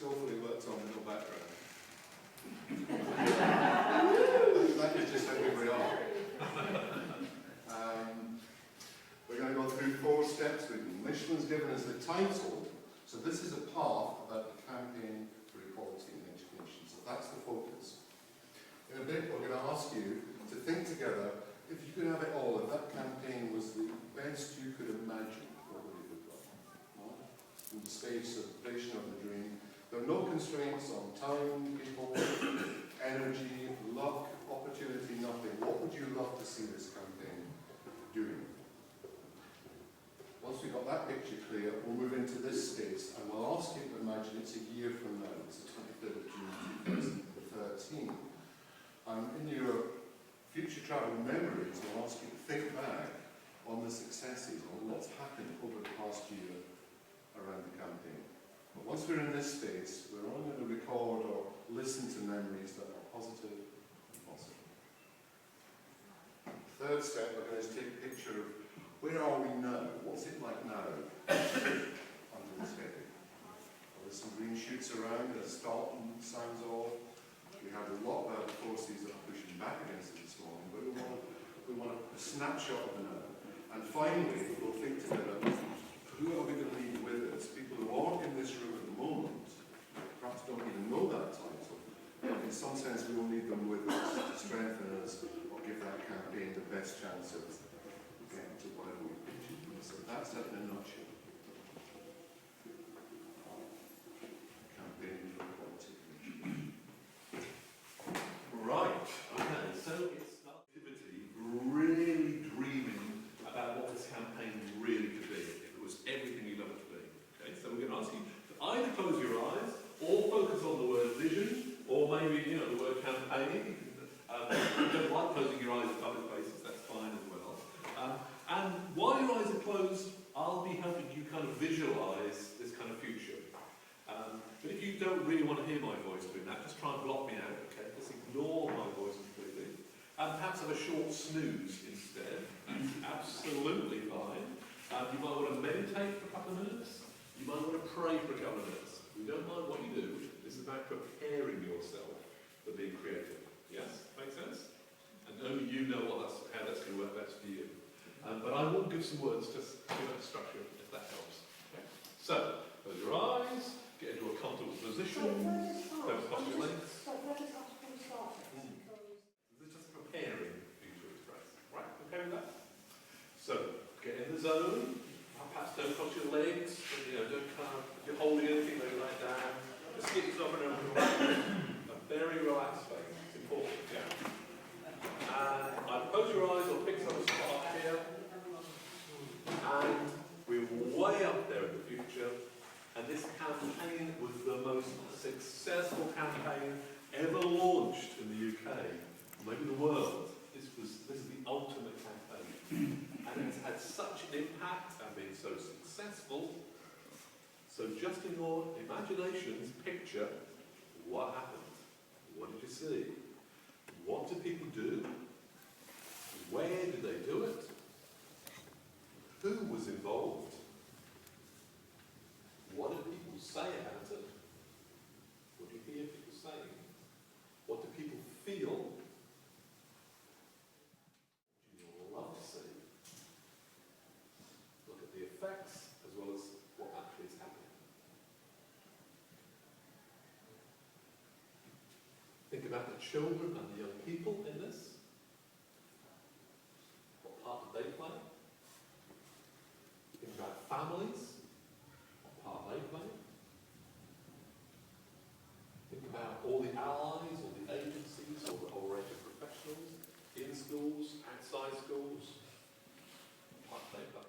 skillfully worked on in the background. That is just how we are. We're going to go through 4 steps with you. Michelin's given us the title, so this is a part about the campaign for equality in education. So that's the focus. In a bit, we're going to ask you to think together, if you could have it all, if that campaign was the best you could imagine, what would it look like? In the space of vision of the dream, there are no constraints on time, people, energy, luck, opportunity, nothing. What would you love to see this campaign doing? Once we've got that picture clear, we'll move into this space and we'll ask you to imagine it's a year from now. It's the 23rd of June 2013. In your future travel memories, we'll ask you to think back on the successes, on what's happened over the past year around the campaign. But once we're in this space, we're only going to record or listen to memories that are positive and positive. Third step, we're going to take a picture of where are we now? What's it like now under this heading? Well, there's some green shoots around, there's Starton signs off. We have a lot of other forces that are pushing back against it this morning, but we want a snapshot of the now. And finally, we'll think together, who are we going to need with us? People who aren't in this room at the moment, perhaps don't even know that title, but in some sense we will need them with us to strengthen us or give that campaign the best chance of getting to whatever we pictured. So that's it in a nutshell. Campaign for equality. Right, okay, so it's activity really dreaming about what this campaign really could be, if it was everything you'd love it to be. Okay, so we're going to ask you to either close your eyes or focus on the word vision, or maybe, the word campaigning. If you don't like closing your eyes in public places, that's fine as well. And while your eyes are closed, I'll be helping you kind of visualise this kind of future. But if you don't really want to hear my voice doing that, just try and block me out, okay? Just ignore my voice completely. And perhaps have a short snooze instead. That's absolutely fine. You might want to meditate for a couple of minutes. You might want to pray for a couple of minutes. We don't mind what you do. This is about preparing yourself for being creative. Yes? Make sense? And only you know how that's going to work best for you. But I will give some words just to give it a structure, if that helps. Okay? So, close your eyes, get into a comfortable position, don't cross your legs. This is just preparing for you to express. Right? Okay with that? So, get in the zone. Perhaps don't cross your legs, but, don't if you're holding anything, don't lie down. Just get yourself in a very relaxed space. It's important, yeah? And either close your eyes or pick some spot up here. And we're way up there in the future. And this campaign was the most successful campaign ever launched in the UK, or maybe the world. This is the ultimate campaign. And it's had such an impact and been so successful. So just in your imaginations, picture what happened. What did you see? What do people do? Where did they do it? Who was involved? What did people say about it? What do you hear people saying? What do people feel? What do you love to see? Look at the effects as well as what actually is happening. Think about the children and the young people in this. What part did they play? Think about families. What part they play. Think about all the allies, all the agencies, all the whole range of professionals in schools, outside schools. What part they play.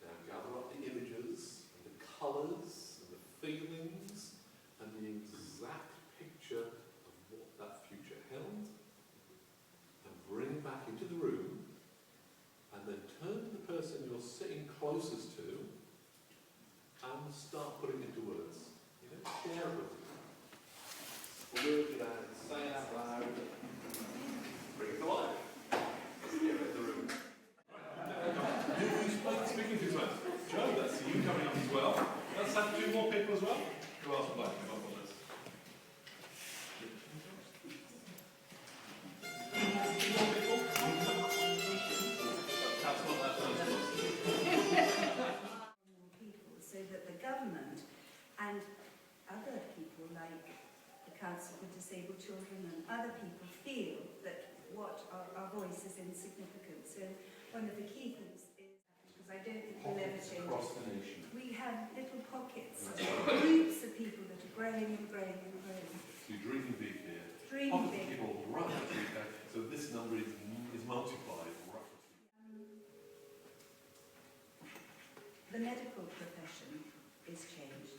Now gather up the images and the colours and the feelings and the exact picture of what that future held, and bring it back into the room, and then turn to the person you're sitting closest to and start putting it into words. Share it with them. Word it out, say it out loud, bring it to life. Let's get it in the room. Who's speaking to us? Joe, that's you coming up. other people feel that what our voice is insignificant. So one of the key things is, because I don't think we'll ever change across the nation. we have little pockets, groups of people that are growing and growing and growing. So you're dreaming big here. Dreaming Pockets of big. people right up to UK, so this number is multiplied roughly. The medical profession is changed,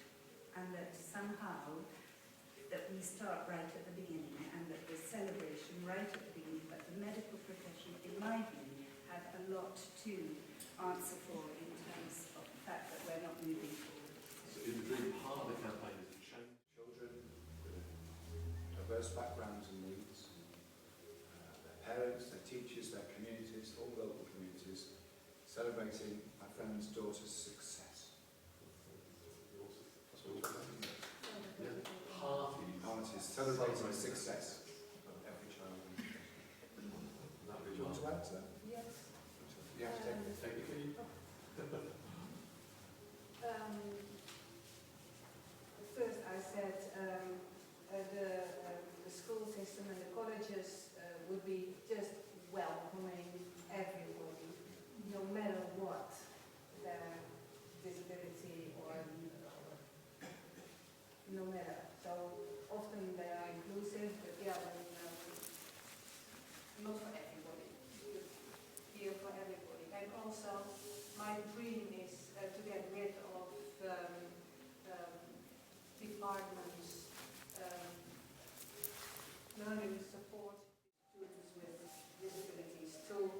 and that somehow that we start right at the beginning, and that the celebration right at the beginning, but the medical profession, in my view, have a lot to answer for in terms of the fact that we're not moving forward. So in the dream, part of the campaign is to change. Children with diverse backgrounds and needs, their parents, their teachers, their communities, all local communities, celebrating my friend's daughter's success. That's what we're talking about. Parties celebrating the success of every child. Do you want to add to that? Yes. You have to take it. First I said the school system and the colleges would be just welcoming everybody, no matter what their disability or no matter. So often they are inclusive, but yeah, not for everybody. Here for everybody. And also, my dream is to get rid of departments, learning support students with disabilities to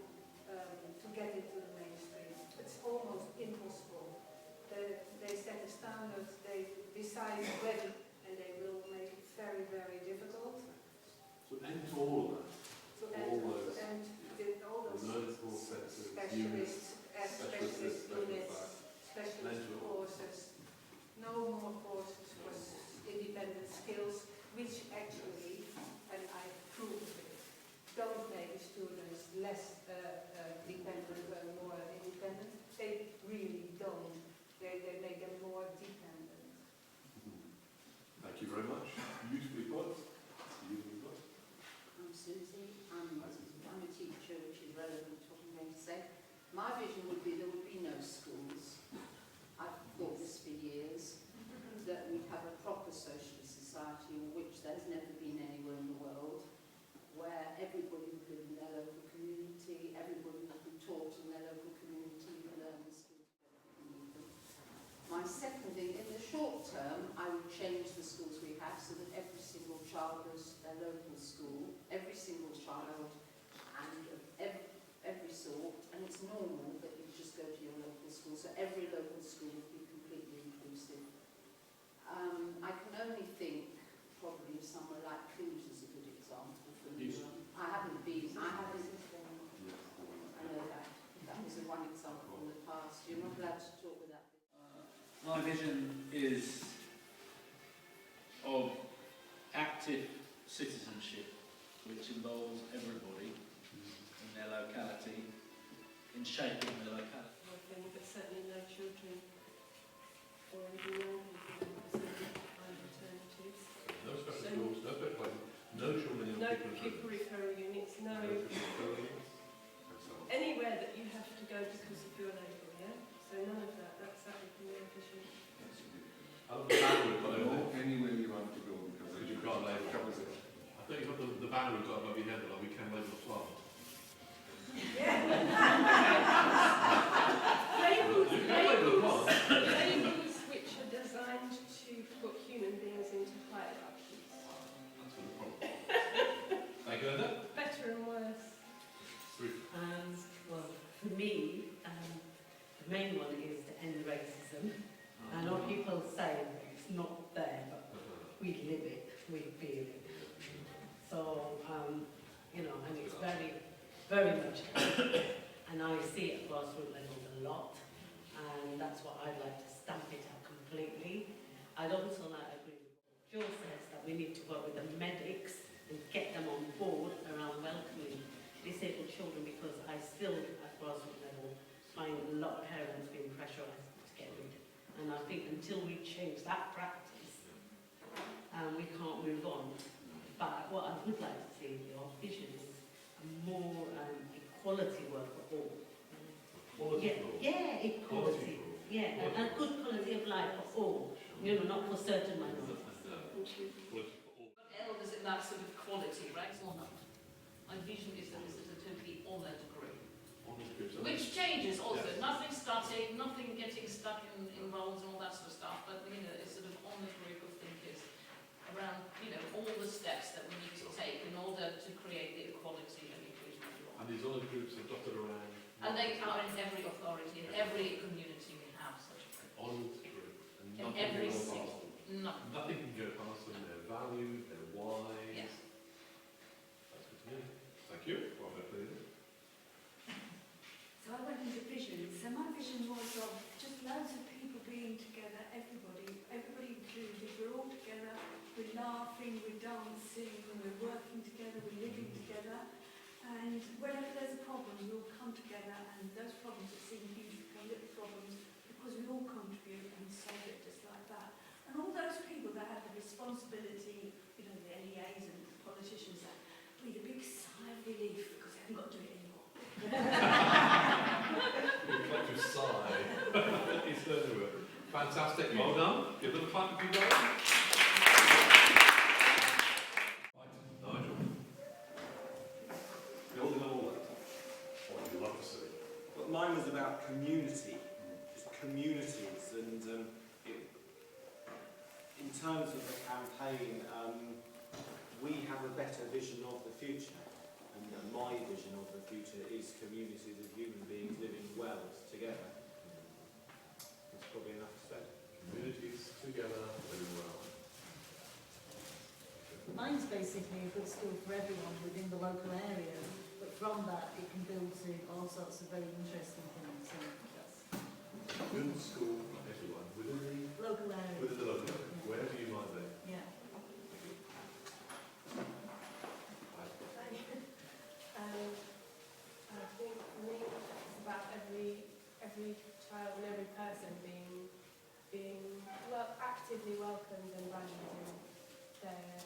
get into the mainstream. It's almost impossible. They set a standard, they decide when, and they will make it very, very difficult. So end to all of that. To end all those learning support centres, specialist specialist units, specialist courses, no more courses for independent skills, which actually, and I proved it, don't make students less dependent or more independent. They really don't. They make them more dependent. Thank you very much. Beautifully put. Beautifully put. I'm Susie. I'm a teacher, which is relevant to what I'm going to say. My vision would be there would be no schools. I've thought this for years, that we'd have a proper socialist society, in which there's never been anywhere in the world, where everybody would live in their local community, everybody would be taught in their local community, learn the skills that need them. My second thing, in the short term, I would change the schools we have so that every single child goes to their local school, every single child, and of every sort, and it's normal that you just go to your local school, so every local school would be completely inclusive. I can only think probably of somewhere like Cluj is a good example for me. I haven't been, I know that. That was one example in the past. You're not allowed to talk with that. My vision is of active citizenship, which involves everybody in their locality, in shaping their locality. I think, but certainly no children or even young people find alternatives. No special schools, no special places, no children in No particular pupil referral units, no and so on. anywhere that you have to go because of your label, yeah? So none of that, that would be my vision. I love the banner we've got over there. Or anywhere you have to go because You can't label. covers it. I think you've got the banner we've got above your head, like we can label a plant. Labels which are designed to put human beings into hierarchies. That's the problem. Thank you, Linda. Better and worse. Well, for me, the main one is to end racism. I know people say it's not there, but we live it, we feel it. So, you know, and it's very, very much, and I see it at grassroots level a lot, and that's what I'd like to stamp it out completely. I'd also like to agree with what Joe says, that we need to work with the medics and get them on board around welcoming disabled children, because I still, at grassroots level, find a lot of parents being pressurised to get rid. And I think until we change that practice, we can't move on. But what I would like to ideally, our vision is a more equality work for all. Quality Yeah, for all. yeah, equality. Yeah, a good quality of life for all. You know, not for certain minorities. Quality for all. Elders in that sort of quality, right? Or not. My vision is that this is a totally honoured group. Honest groups. Which changes also, Yes. nothing static, nothing getting stuck in roles and all that sort of stuff, but you know, it's sort of honoured group of thinkers around, you know, all the steps that we need to take in order to create the equality and inclusion that we want. And these honest groups are dotted around. And they are in every authority, in every community we have such a group. Honest group. And In nothing every can go single- past them. No. Nothing can go past them. They're valued, they're wise. Yes. That's good to know. Thank you. Well, fair play then. So I went into vision. So my vision was of just loads of people being together, everybody included. We're all together, we're laughing, we're dancing, we're working together, we're living together. And whenever there's a problem, we all come together, and those problems that seem huge become little problems because we all contribute and solve it just like that. And all those people that have the responsibility, you know, the LEAs and the politicians, that breathe a big sigh of relief because they haven't got to do it anymore. Reflective sigh. It's fantastic. Well done. Give them a clap if you know. Right, Nigel. Building on all that. What would you love to see? Well, mine was about community, just communities, and in terms of the campaign, we have a better vision of the future, and my vision of the future is communities of human beings living well together. It's probably enough said. Communities together, living well. Mine's basically a good school for everyone within the local area, but from that it can build to all sorts of very interesting things. So that's Good school for everyone within local area. the local area, wherever you might be. Yeah. I think for me it's about every child and every person being well, actively welcomed and valued in their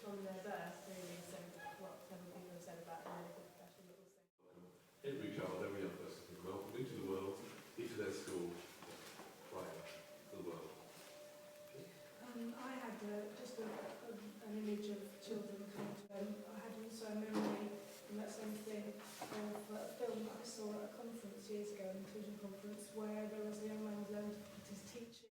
from their birth, really. So what several people have said about the medical profession, but also Every child, every young person can welcome into the world, into their school, right, the world. I had just an image of children come to them. I had also a memory from that same thing of a film that I saw at a conference years ago, an inclusion conference, where there was a young man who learned to put his teaching